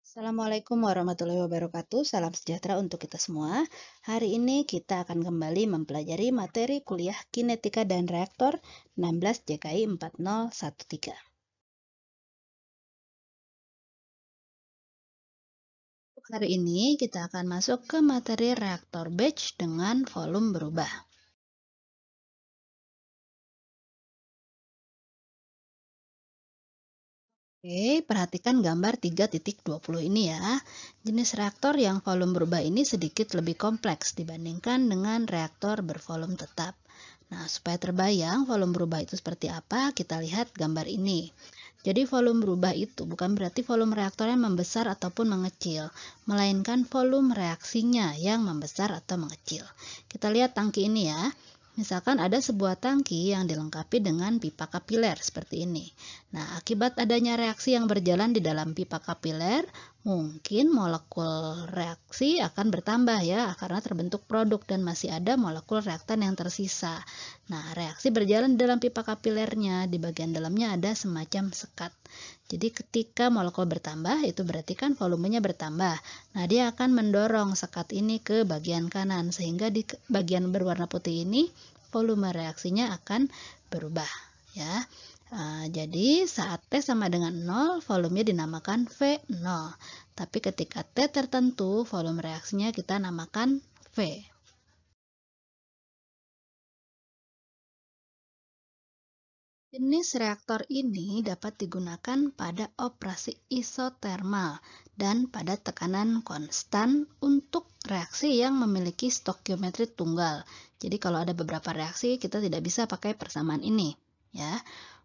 Assalamualaikum warahmatullahi wabarakatuh. Salam sejahtera untuk kita semua. Hari ini kita akan kembali mempelajari materi kuliah Kinetika dan Reaktor 16 JKI 4013. Hari ini kita akan masuk ke materi reaktor batch dengan volume berubah. Oke, perhatikan gambar 3.20 ini ya. Jenis reaktor yang volume berubah ini sedikit lebih kompleks dibandingkan dengan reaktor bervolume tetap. Nah, supaya terbayang volume berubah itu seperti apa, kita lihat gambar ini. Jadi volume berubah itu bukan berarti volume reaktornya membesar ataupun mengecil, melainkan volume reaksinya yang membesar atau mengecil. Kita lihat tangki ini ya. Misalkan ada sebuah tangki yang dilengkapi dengan pipa kapiler seperti ini. Nah, akibat adanya reaksi yang berjalan di dalam pipa kapiler, mungkin molekul reaksi akan bertambah ya, karena terbentuk produk dan masih ada molekul reaktan yang tersisa. Nah, reaksi berjalan di dalam pipa kapilernya, di bagian dalamnya ada semacam sekat. Jadi ketika molekul bertambah, itu berarti kan volumenya bertambah. Nah, dia akan mendorong sekat ini ke bagian kanan, sehingga di bagian berwarna putih ini, volume reaksinya akan berubah ya. Jadi saat T sama dengan 0, volumenya dinamakan V0. Tapi ketika T tertentu, volume reaksinya kita namakan V. Jenis reaktor ini dapat digunakan pada operasi isotermal dan pada tekanan konstan untuk reaksi yang memiliki stokiometri tunggal. Jadi kalau ada beberapa reaksi, kita tidak bisa pakai persamaan ini. Ya,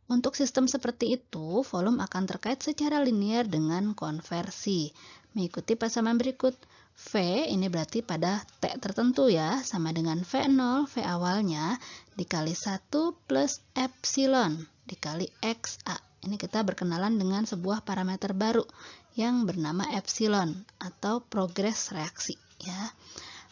untuk sistem seperti itu, volume akan terkait secara linear dengan konversi. Mengikuti pasaman berikut. V ini berarti pada T tertentu ya, sama dengan V0, V awalnya, dikali 1 plus epsilon dikali XA. Ini kita berkenalan dengan sebuah parameter baru yang bernama epsilon atau progres reaksi ya.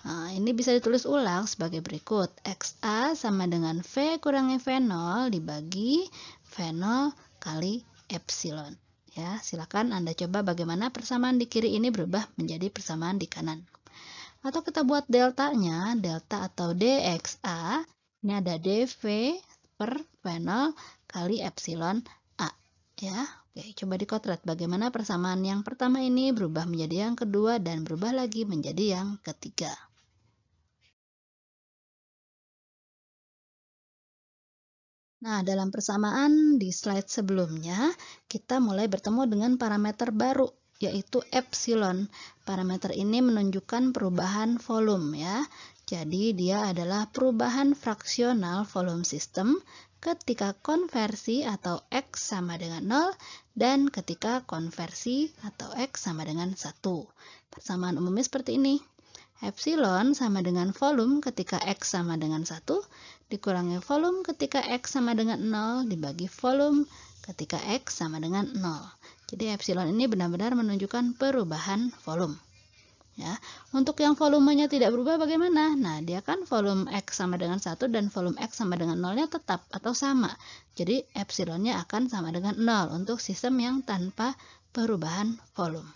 Nah, ini bisa ditulis ulang sebagai berikut. XA sama dengan V kurangi V0 dibagi V0 kali epsilon. Ya, silakan Anda coba bagaimana persamaan di kiri ini berubah menjadi persamaan di kanan. Atau kita buat deltanya, delta atau dxa, ini ada dv per V0 kali epsilon A. Ya, oke, coba dikotret bagaimana persamaan yang pertama ini berubah menjadi yang kedua dan berubah lagi menjadi yang ketiga. Nah, dalam persamaan di slide sebelumnya, kita mulai bertemu dengan parameter baru, yaitu epsilon. Parameter ini menunjukkan perubahan volume ya. Jadi, dia adalah perubahan fraksional volume sistem ketika konversi atau X sama dengan 0 dan ketika konversi atau X sama dengan 1. Persamaan umumnya seperti ini. Epsilon sama dengan volume ketika X sama dengan 1 dikurangi volume ketika X sama dengan 0 dibagi volume ketika X sama dengan 0. Jadi epsilon ini benar-benar menunjukkan perubahan volume. Ya, untuk yang volumenya tidak berubah bagaimana? Nah, dia kan volume X sama dengan 1 dan volume X sama dengan 0-nya tetap atau sama. Jadi epsilonnya akan sama dengan 0 untuk sistem yang tanpa perubahan volume.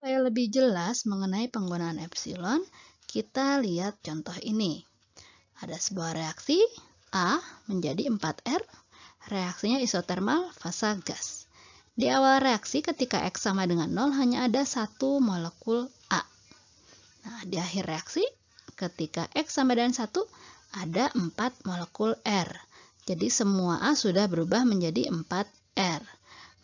Supaya lebih jelas mengenai penggunaan epsilon, kita lihat contoh ini. Ada sebuah reaksi A menjadi 4R, reaksinya isotermal fasa gas. Di awal reaksi ketika X sama dengan 0 hanya ada satu molekul A. Nah, di akhir reaksi ketika X sama dengan 1 ada 4 molekul R. Jadi semua A sudah berubah menjadi 4R.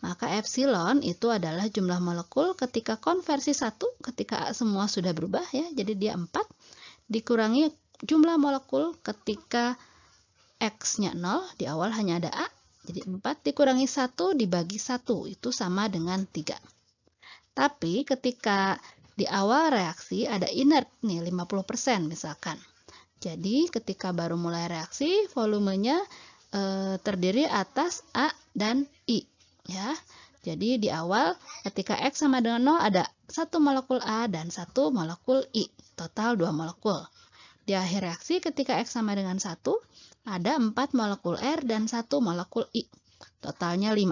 Maka epsilon itu adalah jumlah molekul ketika konversi 1, ketika A semua sudah berubah ya, jadi dia 4, dikurangi jumlah molekul ketika X-nya 0, di awal hanya ada A, jadi 4 dikurangi 1 dibagi 1, itu sama dengan 3. Tapi ketika di awal reaksi ada inert nih 50% misalkan. Jadi ketika baru mulai reaksi, volumenya terdiri atas A dan I. Ya, jadi di awal ketika X sama dengan 0 ada satu molekul A dan satu molekul I, total 2 molekul. Di akhir reaksi ketika X sama dengan 1 ada 4 molekul R dan 1 molekul I, totalnya 5.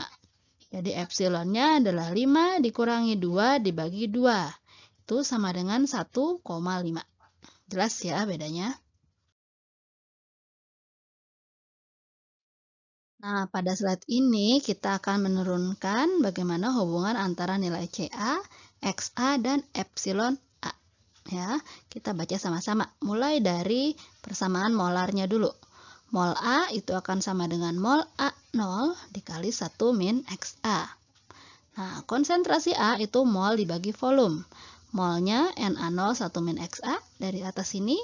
Jadi epsilonnya adalah 5 dikurangi 2 dibagi 2. Itu sama dengan 1,5. Jelas ya bedanya? Nah, pada slide ini kita akan menurunkan bagaimana hubungan antara nilai CA, XA, dan epsilon A. Ya, kita baca sama-sama. Mulai dari persamaan molarnya dulu. Mol A itu akan sama dengan mol A0 dikali 1 min XA. Nah, konsentrasi A itu mol dibagi volume. Molnya Na0 1 min XA dari atas ini.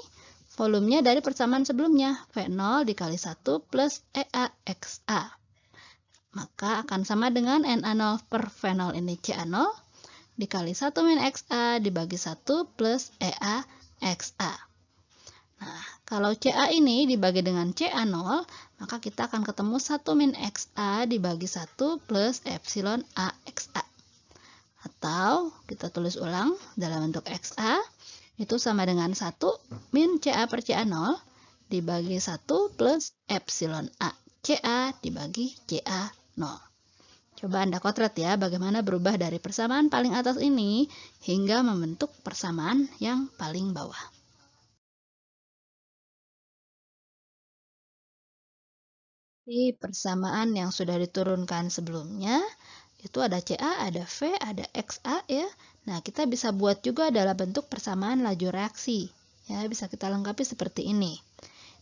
Volumenya dari persamaan sebelumnya, V0 dikali 1 plus EaXA. Maka akan sama dengan Na0 per V0 ini Ca0 dikali 1 min XA dibagi 1 plus EaXA. Nah, kalau Ca ini dibagi dengan Ca0, maka kita akan ketemu 1 min XA dibagi 1 plus epsilon AXA. Atau kita tulis ulang dalam bentuk XA, itu sama dengan 1 min Ca per Ca0 dibagi 1 plus epsilon A Ca dibagi Ca0. Coba Anda kotret ya bagaimana berubah dari persamaan paling atas ini hingga membentuk persamaan yang paling bawah. Di persamaan yang sudah diturunkan sebelumnya, itu ada Ca, ada V, ada XA ya. Nah, kita bisa buat juga dalam bentuk persamaan laju reaksi. Ya, bisa kita lengkapi seperti ini.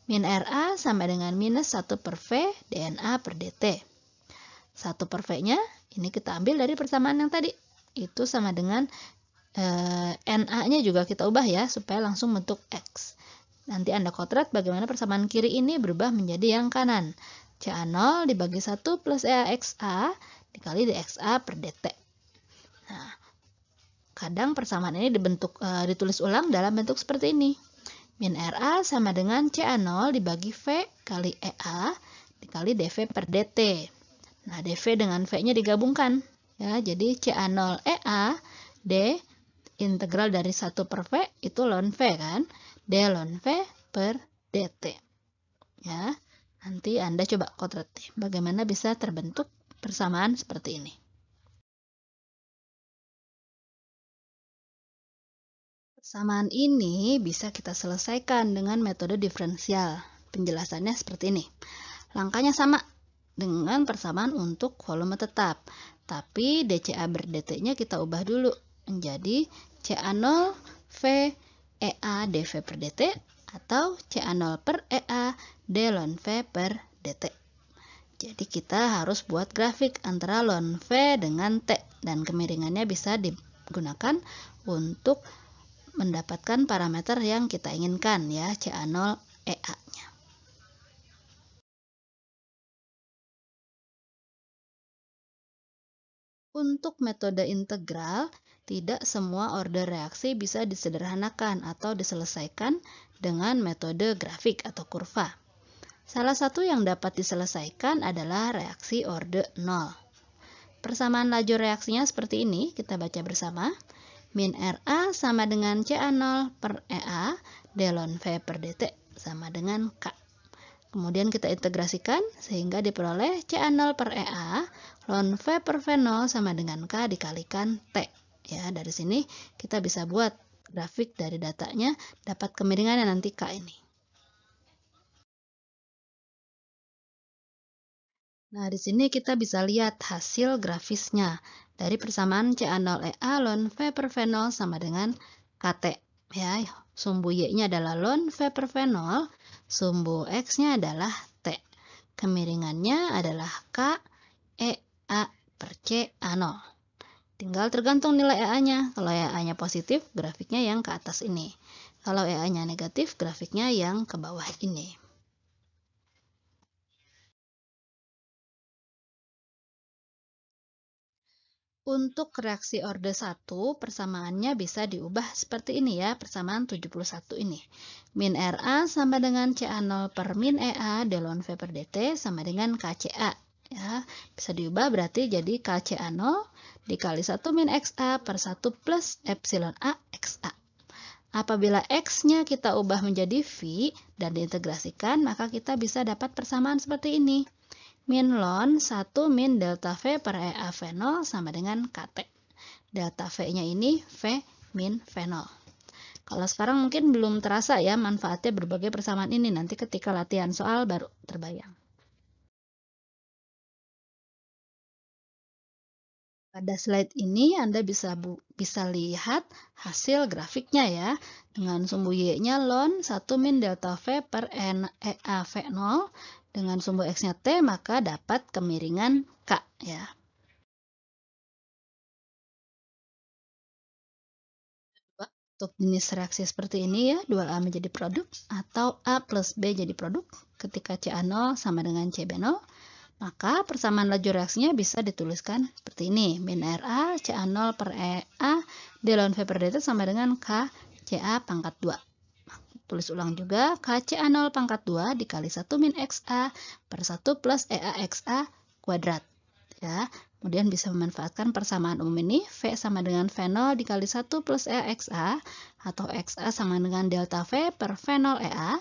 Min Ra sama dengan minus 1 per V dNA per dt. 1 per V-nya, ini kita ambil dari persamaan yang tadi. Itu sama dengan Na-nya juga kita ubah ya, supaya langsung bentuk X. Nanti Anda kotret bagaimana persamaan kiri ini berubah menjadi yang kanan. Ca0 dibagi 1 plus EaXA dikali dXA per dt. Nah, kadang persamaan ini ditulis ulang dalam bentuk seperti ini. Min Ra sama dengan Ca0 dibagi V kali Ea dikali dV per dt. Nah, dV dengan V-nya digabungkan. Ya, jadi Ca0 Ea d integral dari 1 per V itu ln V kan. D ln V per dt. Ya. Nanti Anda coba kotret bagaimana bisa terbentuk persamaan seperti ini. Persamaan ini bisa kita selesaikan dengan metode diferensial. Penjelasannya seperti ini. Langkahnya sama dengan persamaan untuk volume tetap. Tapi dCA ber dt-nya kita ubah dulu menjadi Ca0 V Ea dV per dt atau Ca0 per Ea d ln V per dt. Jadi kita harus buat grafik antara ln V dengan T dan kemiringannya bisa digunakan untuk mendapatkan parameter yang kita inginkan ya, Ca0 Ea-nya. Untuk metode integral, tidak semua order reaksi bisa disederhanakan atau diselesaikan dengan metode grafik atau kurva. Salah satu yang dapat diselesaikan adalah reaksi orde 0. Persamaan laju reaksinya seperti ini, kita baca bersama. Min Ra sama dengan Ca0 per Ea d ln V per dt sama dengan K. Kemudian kita integrasikan sehingga diperoleh Ca0 per Ea ln V per V0 sama dengan K dikalikan T. Ya, dari sini kita bisa buat grafik dari datanya, dapat kemiringannya nanti K ini. Nah, di sini kita bisa lihat hasil grafisnya dari persamaan Ca0 Ea ln V per V0 sama dengan KT. Ya, sumbu Y-nya adalah ln V per V0, sumbu X-nya adalah T. Kemiringannya adalah K Ea per Ca0. Tinggal tergantung nilai Ea-nya. Kalau Ea-nya positif, grafiknya yang ke atas ini. Kalau Ea-nya negatif, grafiknya yang ke bawah ini. Untuk reaksi orde 1, persamaannya bisa diubah seperti ini ya, persamaan 71 ini. Min Ra sama dengan Ca0 per min Ea d ln V per dt sama dengan Kca. Ya, bisa diubah berarti jadi Kca0 dikali 1 min Xa per 1 plus epsilon A Xa. Apabila X-nya kita ubah menjadi V dan diintegrasikan, maka kita bisa dapat persamaan seperti ini. min ln 1 min delta V per EA V0 sama dengan KT. Delta V-nya ini V min V0. Kalau sekarang mungkin belum terasa ya manfaatnya berbagai persamaan ini. Nanti ketika latihan soal baru terbayang. Pada slide ini Anda bisa lihat hasil grafiknya ya. Dengan sumbu Y-nya ln 1 min delta V per EA V0. Dengan sumbu X-nya T, maka dapat kemiringan K ya. Untuk jenis reaksi seperti ini ya, 2A menjadi produk atau A plus B jadi produk ketika CA0 sama dengan CB0, maka persamaan laju reaksinya bisa dituliskan seperti ini. Min RA CA0 per EA D ln V per dt sama dengan K CA pangkat 2. Tulis ulang juga, K CA0 pangkat 2 dikali 1 min XA per 1 plus EA XA kuadrat. Ya, kemudian bisa memanfaatkan persamaan umum ini, V sama dengan V0 dikali 1 plus EXA, atau XA sama dengan delta V per V0 EA,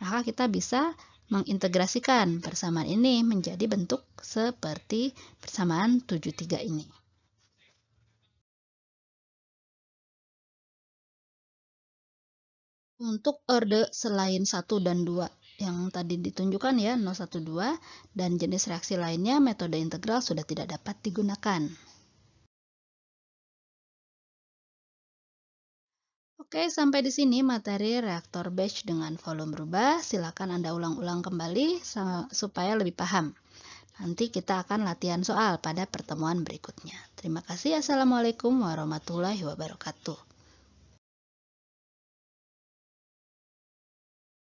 maka kita bisa mengintegrasikan persamaan ini menjadi bentuk seperti persamaan 73 ini. Untuk orde selain 1 dan 2 yang tadi ditunjukkan ya, 0, 1, 2, dan jenis reaksi lainnya, metode integral sudah tidak dapat digunakan. Oke, sampai di sini materi reaktor batch dengan volume berubah. Silakan Anda ulang-ulang kembali supaya lebih paham. Nanti kita akan latihan soal pada pertemuan berikutnya. Terima kasih. Assalamualaikum warahmatullahi wabarakatuh.